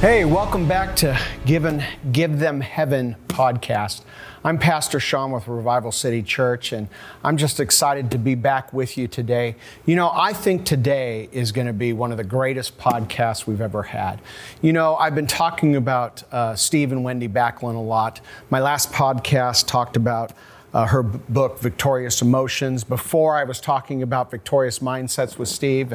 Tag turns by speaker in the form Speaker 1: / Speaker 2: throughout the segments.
Speaker 1: Hey, welcome back to Give Them Heaven podcast. I'm Pastor Shaun with Revival City Church, and I'm just excited to be back with you today. You know, I think today is going to be one of the greatest podcasts we've ever had. You know, I've been talking about Steve and Wendy Backlund a lot. My last podcast talked about her book, Victorious Emotions. Before, I was talking about Victorious Mindsets with Steve.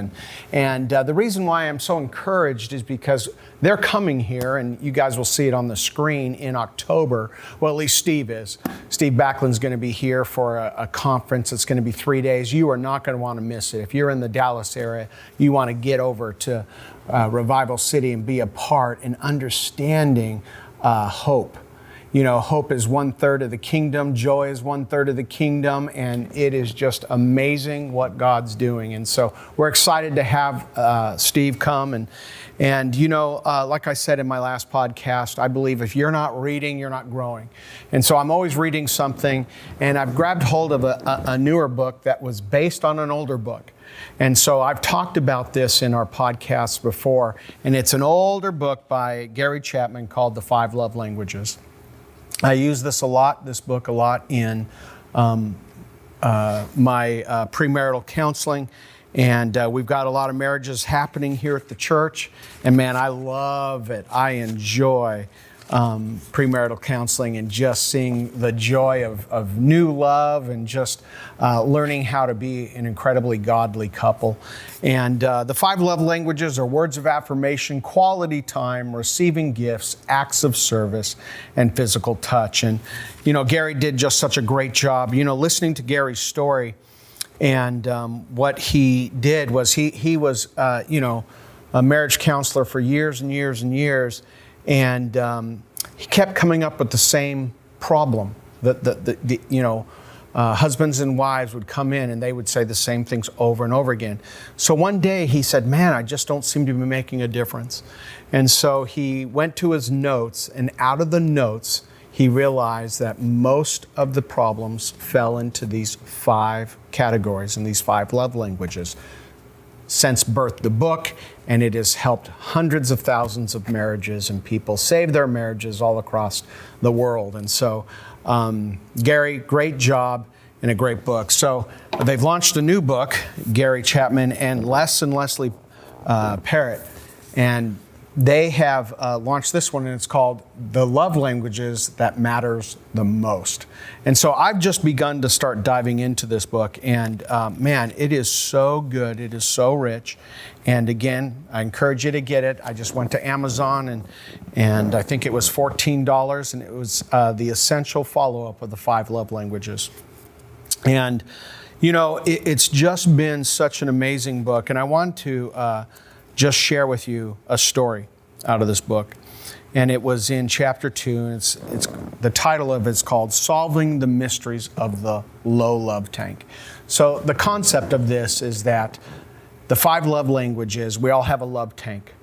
Speaker 1: And the reason why I'm so encouraged is because they're coming here, and you guys will see it on the screen in October. Well, at least Steve is. Steve Backlund's going to be here for a conference. It's going to be 3 days. You are not going to want to miss it. If you're in the Dallas area, you want to get over to Revival City and be a part in understanding hope. You know, hope is 1/3 of the kingdom, joy is 1/3 of the kingdom, and it is just amazing what God's doing. And so we're excited to have Steve come. And you know, like I said in my last podcast, I believe if you're not reading, you're not growing. And so I'm always reading something, and I've grabbed hold of a newer book that was based on an older book. And so I've talked about this in our podcasts before, and it's an older book by Gary Chapman called The 5 Love Languages. I use this book a lot in my premarital counseling, and we've got a lot of marriages happening here at the church, and man, I love it. I enjoy premarital counseling and just seeing the joy of new love and just learning how to be an incredibly godly couple. And the 5 love languages are words of affirmation, quality time, receiving gifts, acts of service, and physical touch. And, you know, Gary did just such a great job. You know, listening to Gary's story, and what he did was he was, you know, a marriage counselor for years and years and years. And he kept coming up with the same problem. Husbands and wives would come in and they would say the same things over and over again. So one day he said, man, I just don't seem to be making a difference. And so he went to his notes, and out of the notes, he realized that most of the problems fell into these 5 categories and these 5 love languages. Since birthed the book, and it has helped hundreds of thousands of marriages and people save their marriages all across the world. And so, Gary, great job and a great book. So they've launched a new book, Gary Chapman and Leslie Parrott, and they have launched this one, and it's called The Love Languages That Matters the Most. And so I've just begun to start diving into this book, and man, it is so good. It is so rich. And again, I encourage you to get it. I just went to Amazon, and I think it was $14, and it was the essential follow-up of the 5 love languages. And, you know, it's just been such an amazing book, and I want to just share with you a story out of this book. And it was in chapter 2, and it's the title of it's called Solving the Mysteries of the Low Love Tank. So the concept of this is that the 5 love languages, we all have a love tank.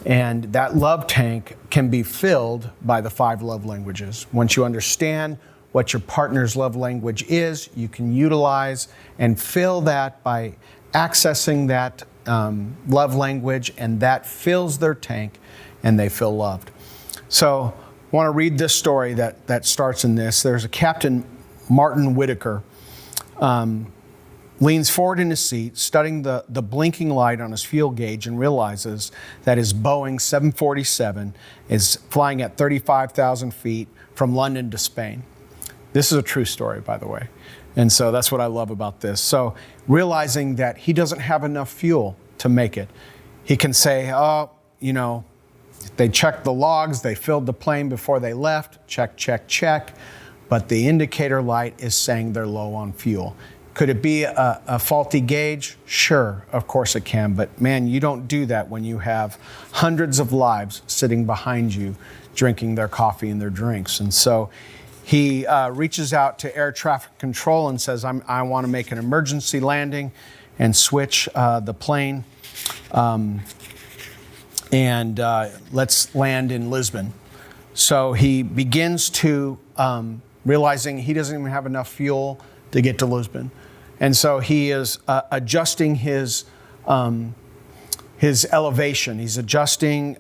Speaker 1: And that love tank can be filled by the 5 love languages. Once you understand what your partner's love language is, you can utilize and fill that by accessing that love language, and that fills their tank and they feel loved. So I want to read this story that starts in this. There's a Captain Martin Whitaker leans forward in his seat, studying the blinking light on his fuel gauge, and realizes that his Boeing 747 is flying at 35,000 feet from London to Spain. This is a true story, by the way. And so that's what I love about this. So realizing that he doesn't have enough fuel to make it, he can say, oh, you know, they checked the logs, they filled the plane before they left, check, check, check, but the indicator light is saying they're low on fuel. Could it be a faulty gauge? Sure, of course it can, but man, you don't do that when you have hundreds of lives sitting behind you drinking their coffee and their drinks. And so he reaches out to air traffic control and says, I want to make an emergency landing and switch the plane, and let's land in Lisbon. So he begins to, realizing he doesn't even have enough fuel to get to Lisbon. And so he is adjusting his his elevation. He's adjusting,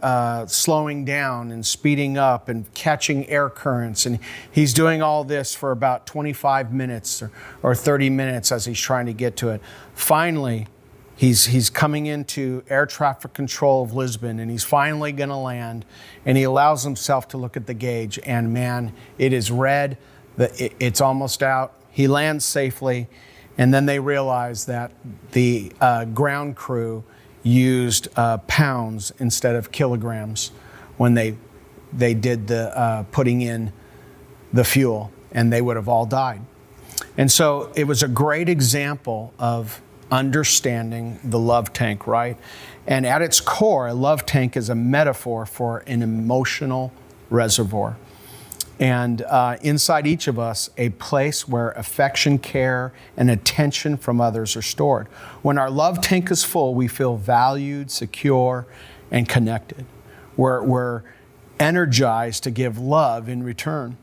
Speaker 1: slowing down and speeding up and catching air currents. And he's doing all this for about 25 minutes or 30 minutes as he's trying to get to it. Finally, he's coming into air traffic control of Lisbon, and he's finally going to land. And he allows himself to look at the gauge, and man, it is red. It's almost out. He lands safely, and then they realize that the ground crew used pounds instead of kilograms when they did the putting in the fuel, and they would have all died. And so it was a great example of understanding the love tank, right? And at its core, a love tank is a metaphor for an emotional reservoir. And inside each of us, a place where affection, care, and attention from others are stored. When our love tank is full, we feel valued, secure, and connected. We're energized to give love in return,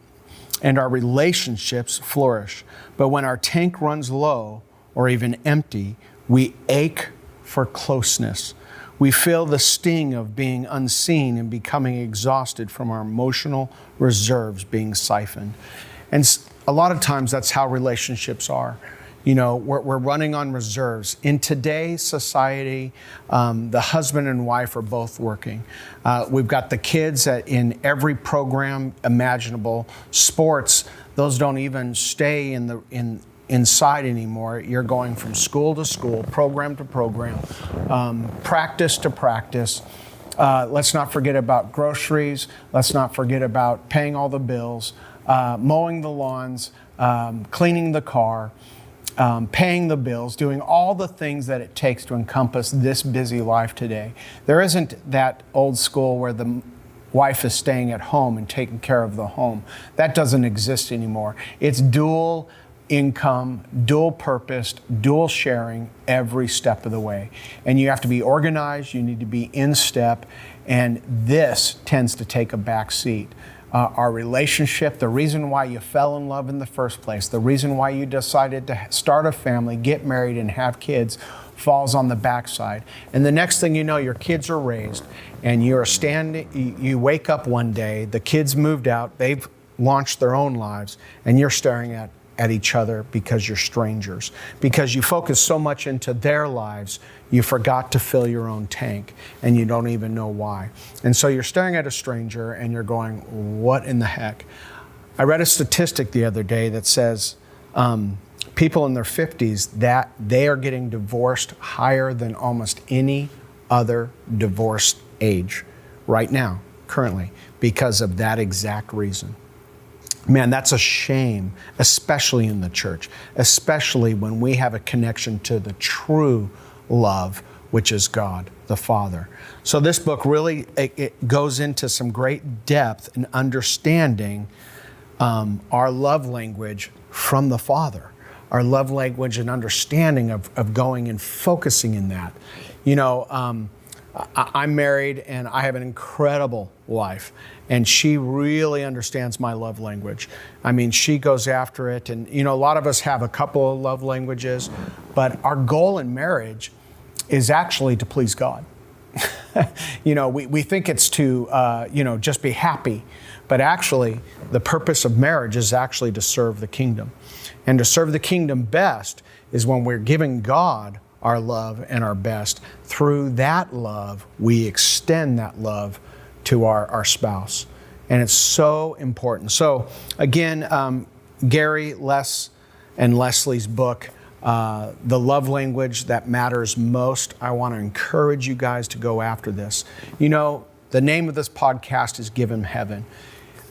Speaker 1: and our relationships flourish. But when our tank runs low or even empty, we ache for closeness. We feel the sting of being unseen and becoming exhausted from our emotional reserves being siphoned. And a lot of times that's how relationships are. You know, we're running on reserves. In today's society, the husband and wife are both working. We've got the kids in every program imaginable. Sports, those don't even stay inside anymore. You're going from school to school, program to program, practice to practice. Let's not forget about groceries. Let's not forget about paying all the bills, mowing the lawns, cleaning the car, paying the bills, doing all the things that it takes to encompass this busy life today. There isn't that old school where the wife is staying at home and taking care of the home. That doesn't exist anymore. It's dual income, dual purposed, dual sharing every step of the way. And you have to be organized, you need to be in step, and this tends to take a back seat. Our relationship, the reason why you fell in love in the first place, the reason why you decided to start a family, get married, and have kids falls on the backside. And the next thing you know, your kids are raised, and you wake up one day, the kids moved out, they've launched their own lives, and you're staring at each other because you're strangers. Because you focus so much into their lives, you forgot to fill your own tank, and you don't even know why. And so you're staring at a stranger and you're going, what in the heck? I read a statistic the other day that says people in their 50s, that they are getting divorced higher than almost any other divorce age right now, currently, because of that exact reason. Man, that's a shame, especially in the church, especially when we have a connection to the true love, which is God, the Father. So this book really, it goes into some great depth in understanding our love language from the Father, our love language and understanding of going and focusing in that. You know, I'm married and I have an incredible wife, and she really understands my love language. I mean, she goes after it, and you know, a lot of us have a couple of love languages, but our goal in marriage is actually to please God. You know, we think it's to, just be happy, but actually the purpose of marriage is actually to serve the kingdom. And to serve the kingdom best is when we're giving God our love and our best. Through that love, we extend that love to our spouse. And it's so important. So again, Gary, Les, and Leslie's book, The Love Language That Matters Most, I want to encourage you guys to go after this. You know, the name of this podcast is Give Him Heaven.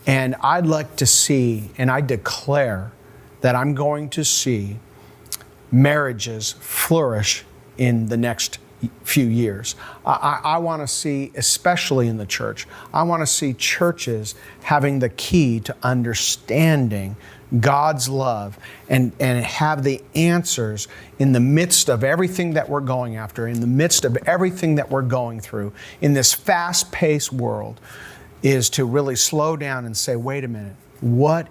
Speaker 1: And I'd like to see, and I declare that I'm going to see marriages flourish in the next few years. I want to see, especially in the church, I want to see churches having the key to understanding God's love and have the answers in the midst of everything that we're going after, in the midst of everything that we're going through, in this fast-paced world, is to really slow down and say, wait a minute, what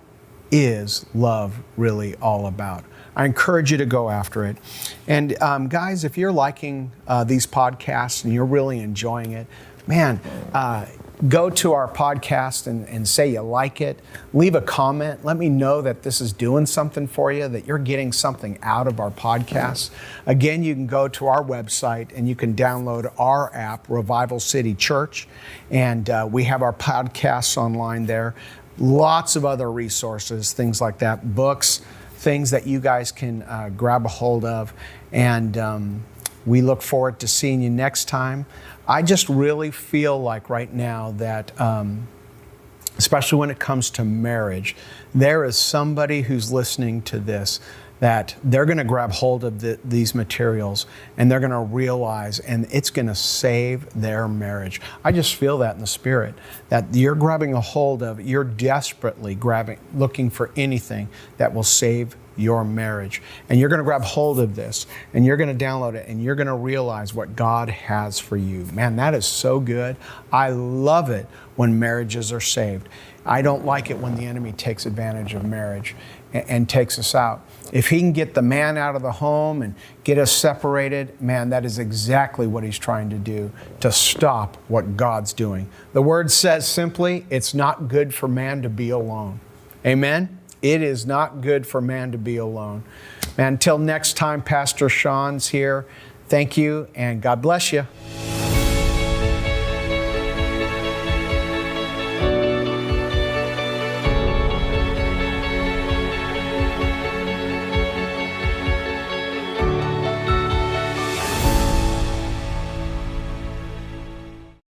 Speaker 1: is love really all about? I encourage you to go after it. And guys, if you're liking these podcasts and you're really enjoying it, man, go to our podcast and say you like it. Leave a comment. Let me know that this is doing something for you, that you're getting something out of our podcast. Again, you can go to our website and you can download our app, Revival City Church, and we have our podcasts online there. Lots of other resources, things like that, books, things that you guys can grab a hold of. And we look forward to seeing you next time. I just really feel like right now that, especially when it comes to marriage, there is somebody who's listening to this that they're going to grab hold of these materials and they're going to realize, and it's going to save their marriage. I just feel that in the spirit, that you're grabbing a hold of, you're desperately looking for anything that will save your marriage. And you're going to grab hold of this and you're going to download it and you're going to realize what God has for you. Man, that is so good. I love it when marriages are saved. I don't like it when the enemy takes advantage of marriage and takes us out. If he can get the man out of the home and get us separated, man, that is exactly what he's trying to do, to stop what God's doing. The word says simply, it's not good for man to be alone. Amen? It is not good for man to be alone. Man, until next time, Pastor Shaun's here. Thank you, and God bless you.